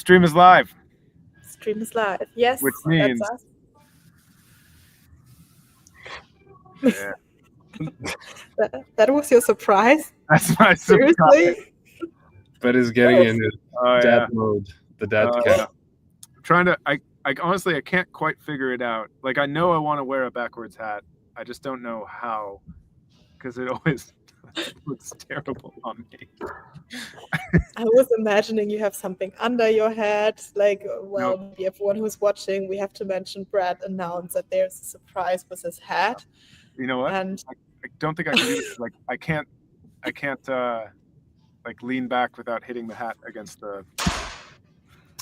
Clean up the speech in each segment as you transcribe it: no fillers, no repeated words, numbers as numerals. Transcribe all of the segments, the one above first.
Stream is live. Stream is live. Yes, which means that's us. Yeah. That was your surprise? That's my Seriously? surprise. But is getting into Oh dad yeah. mode. The dad Oh, cat. yeah. I'm trying to. I honestly I can't quite figure it out. Like I know I want to wear a backwards hat. I just don't know how, because it always looks terrible on me. I was imagining you have something under your head. Like, well, Nope. maybe everyone who's watching, we have to mention Brad announced that there's a surprise with his hat. You know what? And I don't think I can do this. Like I can't like lean back without hitting the hat against the.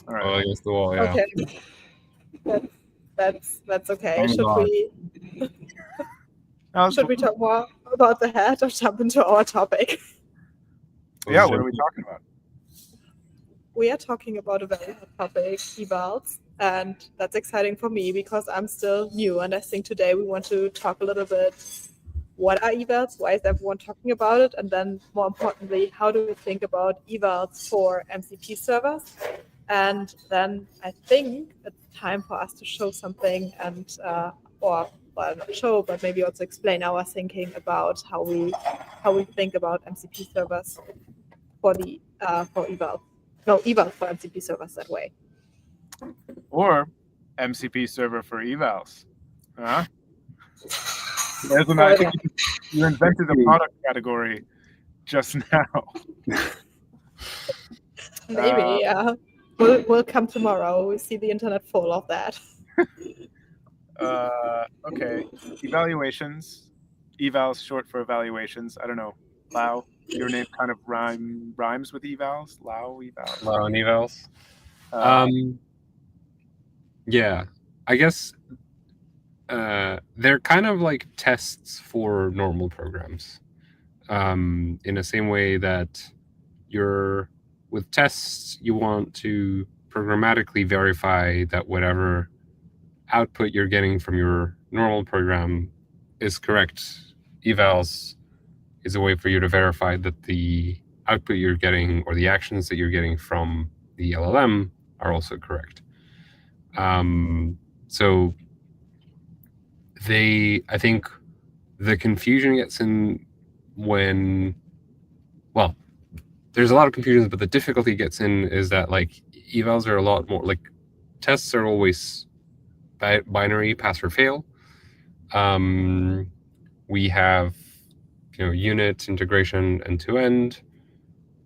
All right. Oh, against the wall, yeah. okay, that's okay. Oh, Should God. we talk more about the hat or jump into our topic? Yeah. What are we talking about? We are talking about a very hot topic, evals, and that's exciting for me because I'm still new, and I think today we want to talk a little bit what are evals, why is everyone talking about it, and then more importantly, how do we think about evals for MCP servers? And then I think it's time for us to show something and well, not show, but maybe also explain our thinking about how we think about MCP servers for the for eval. No, eval for MCP servers that way. Or MCP server for evals. Huh? There's an, I think you invented a product category just now. Maybe, yeah. We'll come tomorrow. We see the internet full of that. Okay. Evaluations. Evals short for evaluations. I don't know. Lau. Your name kind of rhymes with evals. Lau evals. Lau and evals. Yeah. I guess they're kind of like tests for normal programs. In the same way that with tests, you want to programmatically verify that whatever output you're getting from your normal program is correct. Evals is a way for you to verify that the output you're getting or the actions that you're getting from the LLM are also correct. So I think the confusion gets in when, well, there's a lot of confusion, but the difficulty gets in is that like evals are a lot more like tests are always binary, pass or fail. We have unit integration end to end.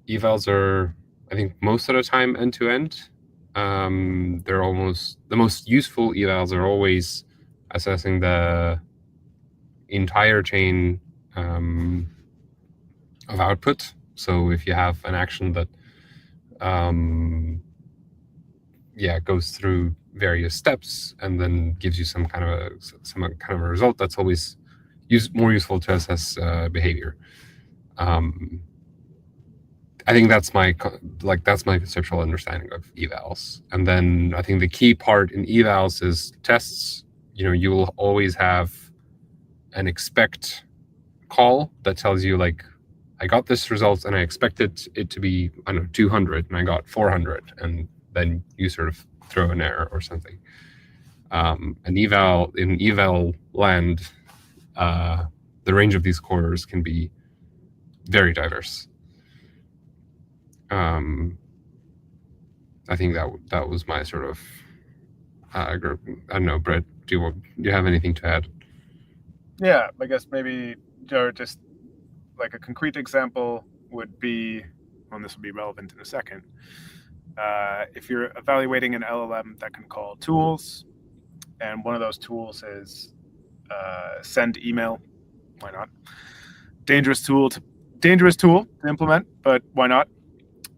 Evals are, I think, most of the time end to end. They're almost the most useful evals are always assessing the entire chain of output. So if you have an action that goes through various steps and then gives you some kind of a result, that's always more useful to assess behavior. I think that's my conceptual understanding of evals. And then I think the key part in evals is tests. You will always have an expect call that tells you like, I got this result and I expected it to be, 200 and I got 400, and then you sort of throw an error or something. In eval land, the range of these cores can be very diverse. I think that was my sort of I don't know, Brett, do you have anything to add? Yeah, I guess maybe just like a concrete example would be, and this will be relevant in a second. If you're evaluating an LLM that can call tools, and one of those tools is send email, why not? Dangerous tool to implement, but why not?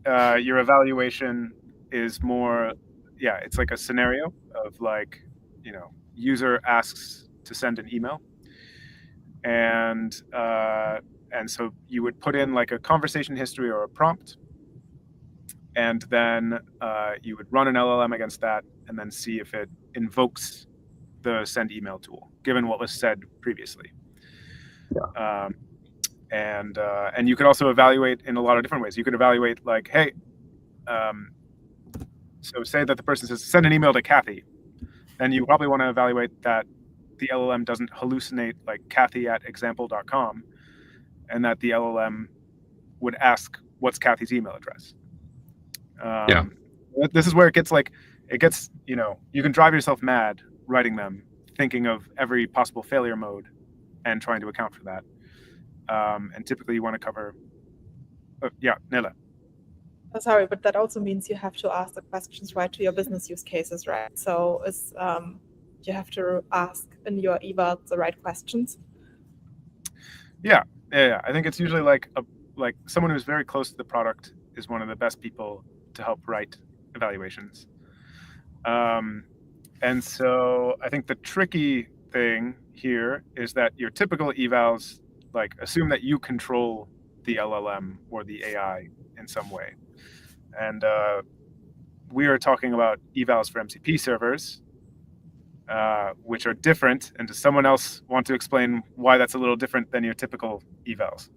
Your evaluation is more, it's like a scenario of like, user asks to send an email, and so you would put in like a conversation history or a prompt, and then you would run an LLM against that, and then see if it invokes the send email tool, given what was said previously. Yeah. And you could also evaluate in a lot of different ways. You could evaluate like, hey, So say that the person says, send an email to Kathy. Then you probably want to evaluate that the LLM doesn't hallucinate like Kathy@example.com, and that the LLM would ask, what's Kathy's email address? This is where it gets, you can drive yourself mad writing them, thinking of every possible failure mode and trying to account for that. And typically you want to cover, Nela. Oh, sorry, but that also means you have to ask the questions right to your business use cases, right? So you have to ask in your eval the right questions. Yeah. I think it's usually like someone who's very close to the product is one of the best people to help write evaluations. And so I think the tricky thing here is that your typical evals assume that you control the LLM or the AI in some way. And we are talking about evals for MCP servers, which are different. And does someone else want to explain why that's a little different than your typical evals?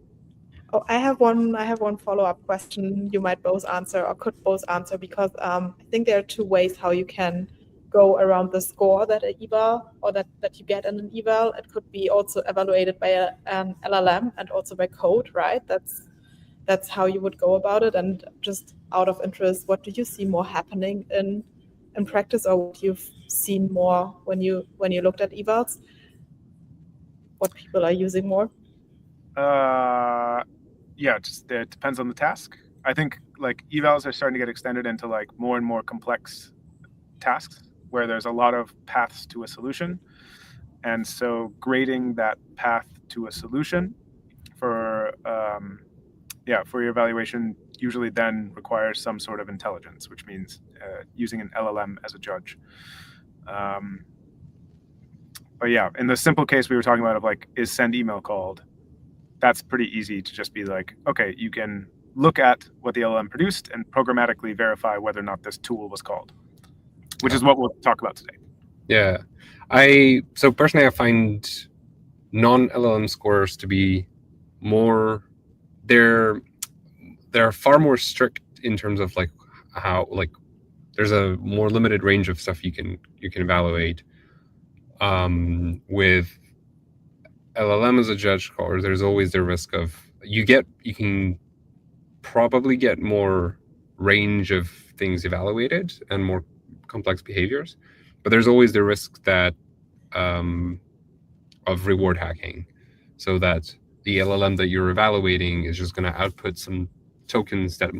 Oh, I have one follow-up question you might both answer or could both answer, because I think there are two ways how you can go around the score that an eval or that you get in an eval. It could be also evaluated by an LLM and also by code, right? That's how you would go about it. And just out of interest, what do you see more happening in practice, or what you've seen more when you looked at evals? What people are using more? It depends on the task. I think evals are starting to get extended into more and more complex tasks where there's a lot of paths to a solution. And so grading that path to a solution for your evaluation usually then requires some sort of intelligence, which means using an LLM as a judge. In the simple case we were talking about of is send email called, that's pretty easy to just be okay, you can look at what the LLM produced and programmatically verify whether or not this tool was called, which is what we'll talk about today. Yeah. So personally, I find non-LLM scores to be more, they're far more strict in terms of how there's a more limited range of stuff you can evaluate. With LLM as a judge score, there's always the risk of you can probably get more range of things evaluated and more complex behaviors, but there's always the risk that of reward hacking, so that the LLM that you're evaluating is just going to output some tokens that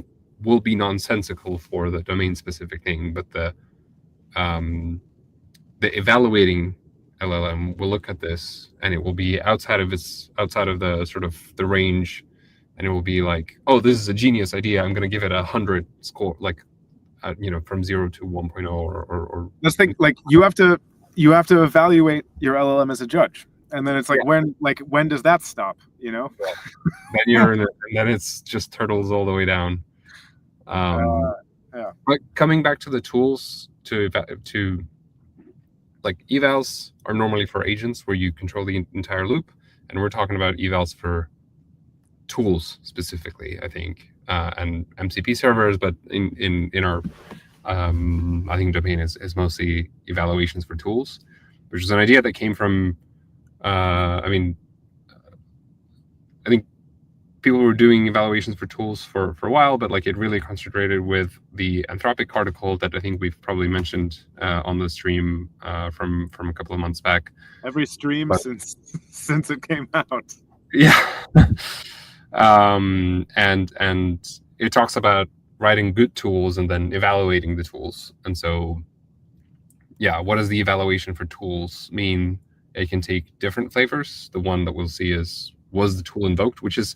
will be nonsensical for the domain specific thing, but the evaluating LLM will look at this and it will be outside of the sort of the range, and it will be oh, this is a genius idea, I'm going to give it 100 score, from 0 to 1.0 or let's think you have to evaluate your LLM as a judge, and then it's when does that stop? Then you're in it, and then it's just turtles all the way down. But coming back to the tools to evals are normally for agents where you control the entire loop, and we're talking about evals for tools specifically, I think, and MCP servers. But in our I think domain is mostly evaluations for tools, which is an idea that came from I think people were doing evaluations for tools for a while, but it really concentrated with the Anthropic article that I think we've probably mentioned on the stream from a couple of months back. Every stream since it came out. Yeah. And it talks about writing good tools and then evaluating the tools. And so, what does the evaluation for tools mean? It can take different flavors. The one that we'll see is, was the tool invoked, which is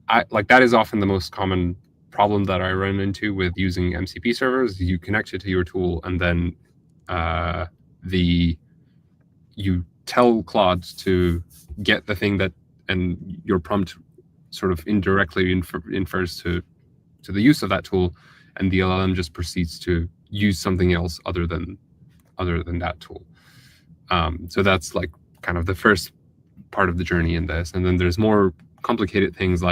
that is often the most common problem that I run into with using MCP servers. You connect it to your tool, and then you tell Claude to get the thing that, and your prompt sort of indirectly infers to the use of that tool, and the LLM just proceeds to use something else other than that tool. So that's kind of the first part of the journey in this, and then there's more complicated things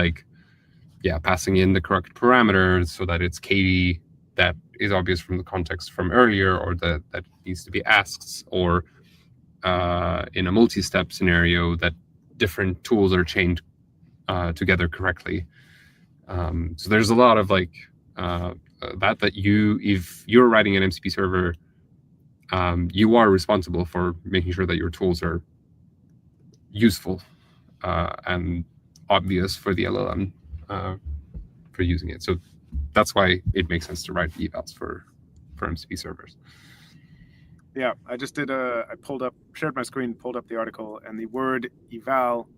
passing in the correct parameters so that it's Katie that is obvious from the context from earlier, or that needs to be asked, or in a multi-step scenario that different tools are chained together correctly. So there's a lot of like that if you're writing an MCP server, you are responsible for making sure that your tools are useful and obvious for the LLM for using it. So that's why it makes sense to write evals for MCP servers. Yeah, I just did shared my screen, pulled up the article, and the word eval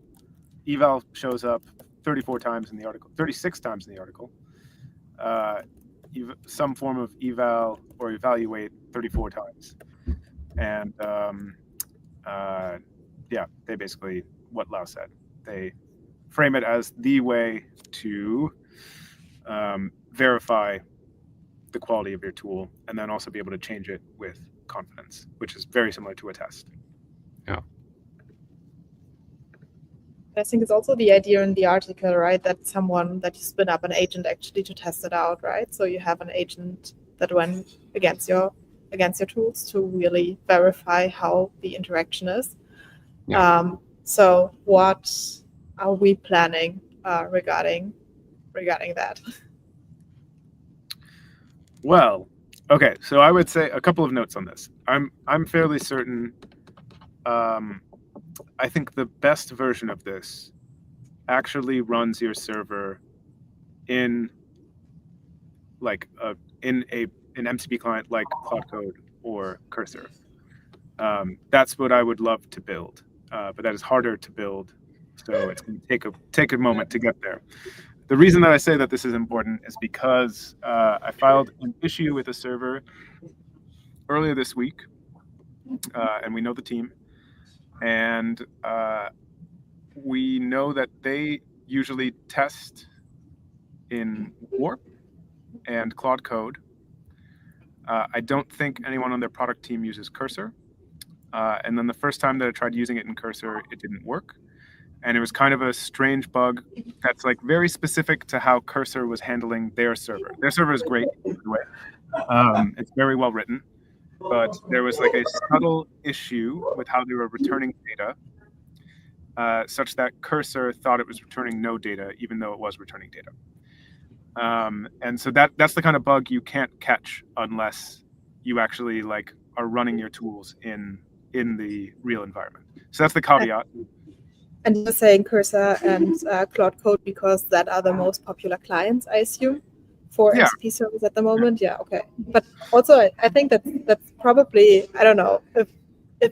shows up 34 times in the article, 36 times in the article. Some form of eval or evaluate 34 times. And yeah, they basically, what Lau said, they frame it as the way to verify the quality of your tool, and then also be able to change it with confidence, which is very similar to a test. Yeah. I think it's also the idea in the article, right, that you spin up an agent actually to test it out, right? So you have an agent that went against your tools to really verify how the interaction is. Yeah. So what are we planning regarding that? Well, okay, so I would say a couple of notes on this. I'm fairly certain. I think the best version of this actually runs your server in like an MCP client like Cloud Code or Cursor. That's what I would love to build, but that is harder to build, so it's going to take a moment to get there. The reason that I say that this is important is because I filed an issue with a server earlier this week, and we know the team, and we know that they usually test in Warp and Claude Code. I don't think anyone on their product team uses Cursor. And then the first time that I tried using it in Cursor, it didn't work. And it was kind of a strange bug that's like very specific to how Cursor was handling their server. Their server is great, by the way. It's very well written, but there was like a subtle issue with how they were returning data, such that Cursor thought it was returning no data, even though it was returning data. And so that's the kind of bug you can't catch unless you actually like are running your tools in the real environment. So that's the caveat. And you're saying Cursor and Claude Code because that are the most popular clients, I assume, for MCP servers at the moment. Yeah, okay. But also, I think that's probably, I don't know if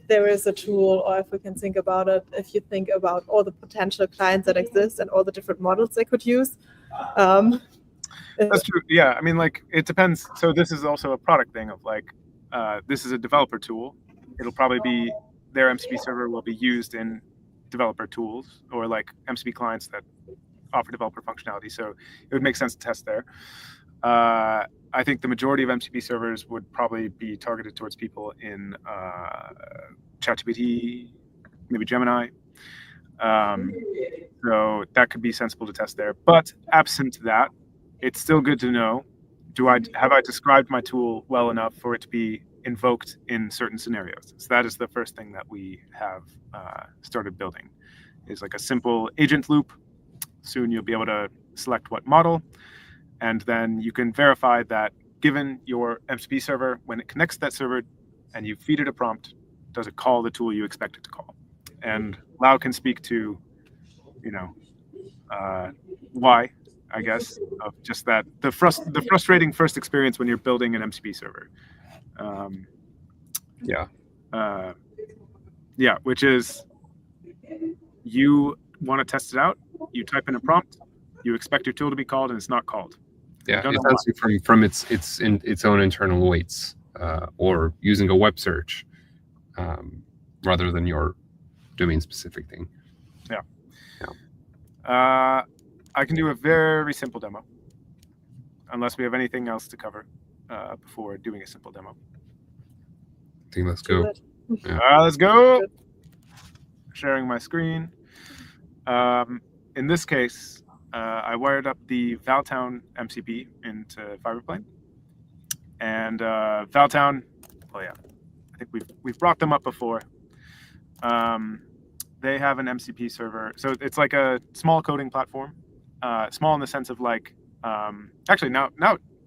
there is a tool, or if we can think about it. If you think about all the potential clients that exist and all the different models they could use. That's true. Yeah, I mean, like it depends. So this is also a product thing of like, this is a developer tool. It'll probably be their MCP server will be used in developer tools or like MCP clients that offer developer functionality. So it would make sense to test there. I think the majority of MCP servers would probably be targeted towards people in ChatGPT, maybe Gemini. So that could be sensible to test there. But absent that, it's still good to know, have I described my tool well enough for it to be invoked in certain scenarios? So that is the first thing that we have started building, is like a simple agent loop. Soon you'll be able to select what model, and then you can verify that given your MCP server, when it connects to that server and you feed it a prompt, does it call the tool you expect it to call? And Lau can speak to, why, I guess, of just that the frustrating first experience when you're building an MCP server. Which is you want to test it out, you type in a prompt, you expect your tool to be called, and it's not called. Yeah, it's actually from its own internal weights, or using a web search rather than your domain specific thing. I can do a very simple demo, unless we have anything else to cover before doing a simple demo. I think let's go. Let's go. Sharing my screen. In this case, I wired up the Valtown MCP into Fiberplane. And Valtown, oh yeah, I think we've brought them up before. They have an MCP server, so it's like a small coding platform. Small in the sense of like, actually now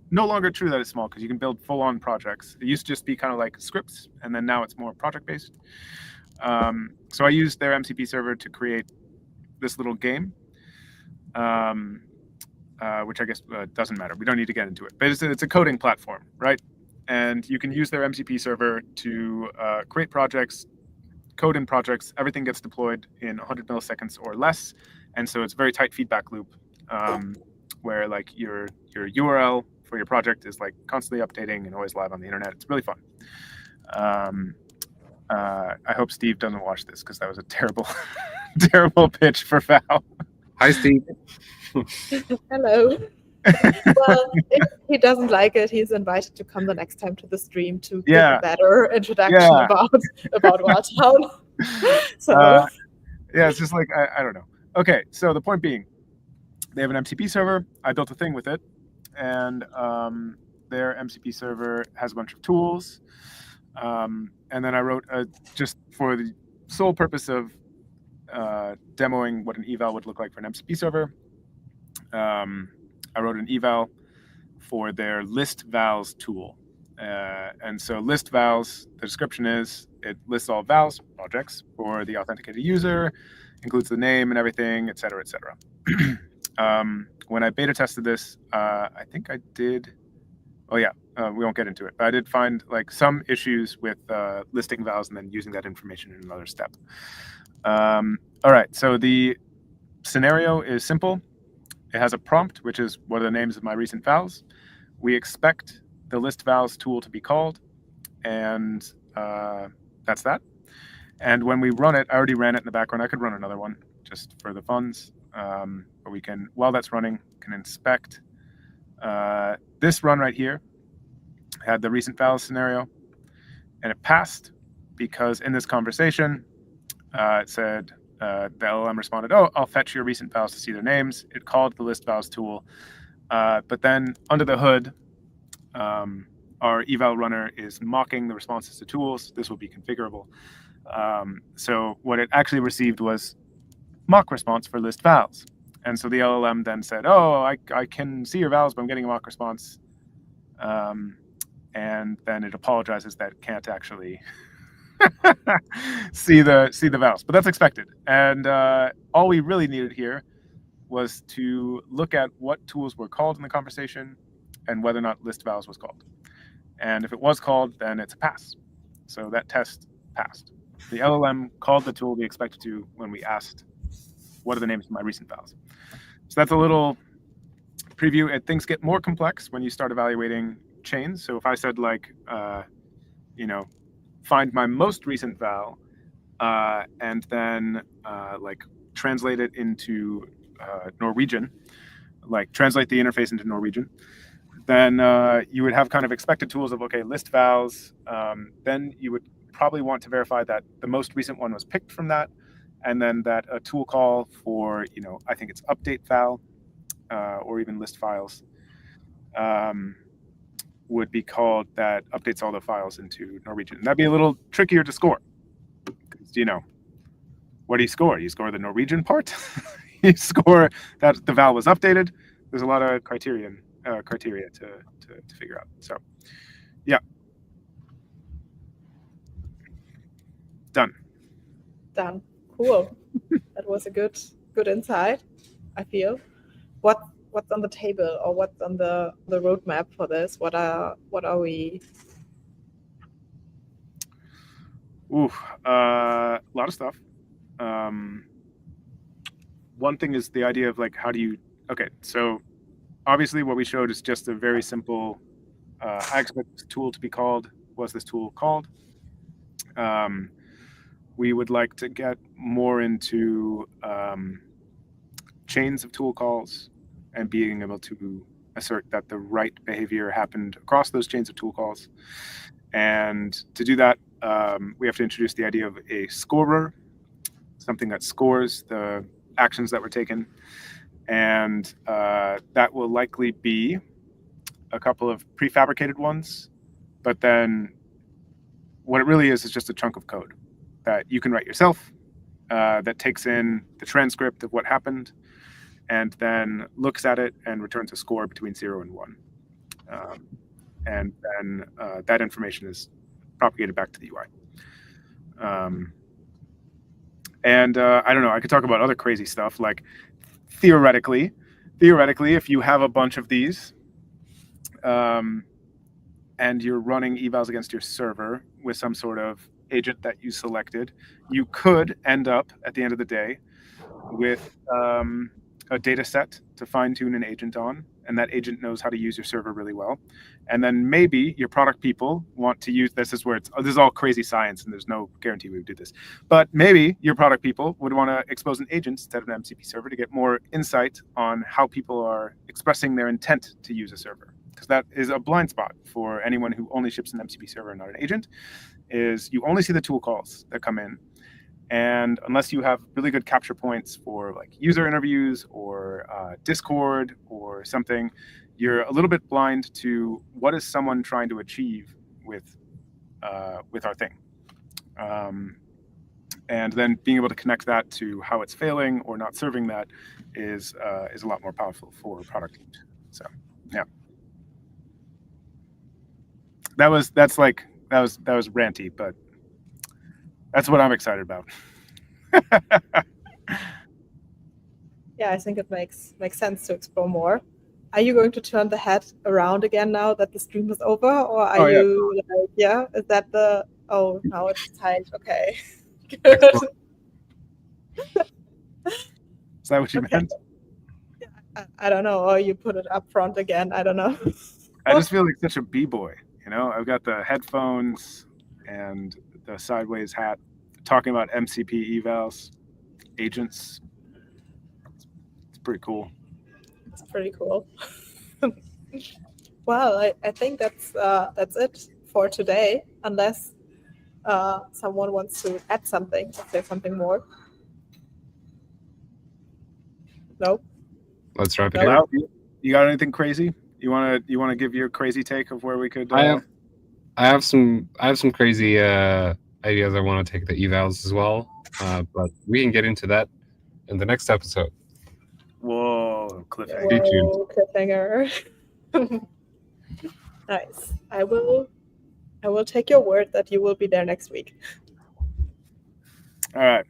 no longer true that it's small because you can build full-on projects. It used to just be kind of like scripts, and then now it's more project-based. So I used their MCP server to create this little game, which I guess doesn't matter. We don't need to get into it, but it's a coding platform, right? And you can use their MCP server to create projects, code in projects. Everything gets deployed in 100 milliseconds or less, and so it's a very tight feedback loop, where like your URL for your project is like constantly updating and always live on the internet. It's really fun. I hope Steve doesn't watch this because that was a terrible, terrible pitch for Val. Hi, Steve. Hello. Well, if he doesn't like it, he's invited to come the next time to the stream to give a better introduction about Valtown. So yeah, it's just like I don't know. Okay, so the point being, they have an MCP server. I built a thing with it, and their MCP server has a bunch of tools. And then I wrote just for the sole purpose of demoing what an eval would look like for an MCP server. I wrote an eval for their list vals tool. And so list vals, the description is it lists all vals projects for the authenticated user, includes the name and everything, et cetera, et cetera. When I beta tested this, I think I did. Oh yeah, we won't get into it. But I did find like some issues with listing vals and then using that information in another step. All right, so the scenario is simple. It has a prompt, which is what are the names of my recent vals. We expect the list vals tool to be called, and that's that. And when we run it, I already ran it in the background. I could run another one just for the funds, but we can, while that's running, can inspect. This run right here had the recent vals scenario, and it passed because in this conversation, it said, the LLM responded, oh, I'll fetch your recent vals to see their names. It called the list vals tool. But then under the hood, our eval runner is mocking the responses to tools. This will be configurable. So what it actually received was mock response for list vals. And so the LLM then said, oh, I can see your vals, but I'm getting a mock response. And then it apologizes that it can't actually see the vals, but that's expected. And all we really needed here was to look at what tools were called in the conversation and whether or not list vals was called. And if it was called, then it's a pass. So that test passed. The LLM called the tool we expected to when we asked, what are the names of my recent vals? So that's a little preview. Things get more complex when you start evaluating chains. So if I said like, find my most recent val, and then like translate it into Norwegian, like translate the interface into Norwegian, then you would have kind of expected tools of, okay, list vals. Then you would probably want to verify that the most recent one was picked from that, and then that a tool call for, I think it's update val or even list files would be called that updates all the files into Norwegian. That'd be a little trickier to score. What do you score? You score the Norwegian part. You score that the val was updated. There's a lot of criteria to figure out. So, yeah, done. Cool. That was a good insight, I feel. What's on the table, or what's on the roadmap for this? What are we? A lot of stuff. One thing is the idea of like, how do you? Okay, so obviously what we showed is just a very simple. I expect this tool to be called. Was this tool called? We would like to get more into chains of tool calls and being able to assert that the right behavior happened across those chains of tool calls. And to do that, we have to introduce the idea of a scorer, something that scores the actions that were taken. And that will likely be a couple of prefabricated ones, but then what it really is just a chunk of code that you can write yourself that takes in the transcript of what happened and then looks at it and returns a score between 0 and 1. And then that information is propagated back to the UI. And I don't know, I could talk about other crazy stuff, like theoretically, if you have a bunch of these and you're running evals against your server with some sort of agent that you selected, you could end up at the end of the day with a data set to fine tune an agent on, and that agent knows how to use your server really well. And then maybe your product people want to use this is where this is all crazy science and there's no guarantee we would do this. But maybe your product people would want to expose an agent instead of an MCP server to get more insight on how people are expressing their intent to use a server. Because that is a blind spot for anyone who only ships an MCP server and not an agent, is you only see the tool calls that come in. And unless you have really good capture points for like user interviews or Discord or something, you're a little bit blind to what is someone trying to achieve with our thing. And then being able to connect that to how it's failing or not serving that is a lot more powerful for product teams. So yeah, that was ranty, but that's what I'm excited about. Yeah, I think it makes sense to explore more. Are you going to turn the head around again now that the stream is over, or are you like, yeah? Is that the now it's tight? Okay, good. Is that what you meant? I don't know. Or you put it up front again. I don't know. I just feel like such a b-boy. You know, I've got the headphones and the sideways hat, talking about MCP evals, agents. It's pretty cool. It's pretty cool. Well, I think that's it for today, unless someone wants to add something, or say something more. No. Let's wrap it No. up. You got anything crazy? You wanna give your crazy take of where we could? I have some crazy ideas I want to take the evals as well, but we can get into that in the next episode. Whoa, cliffhanger! Stay tuned. Cliffhanger. Nice. I will take your word that you will be there next week. All right.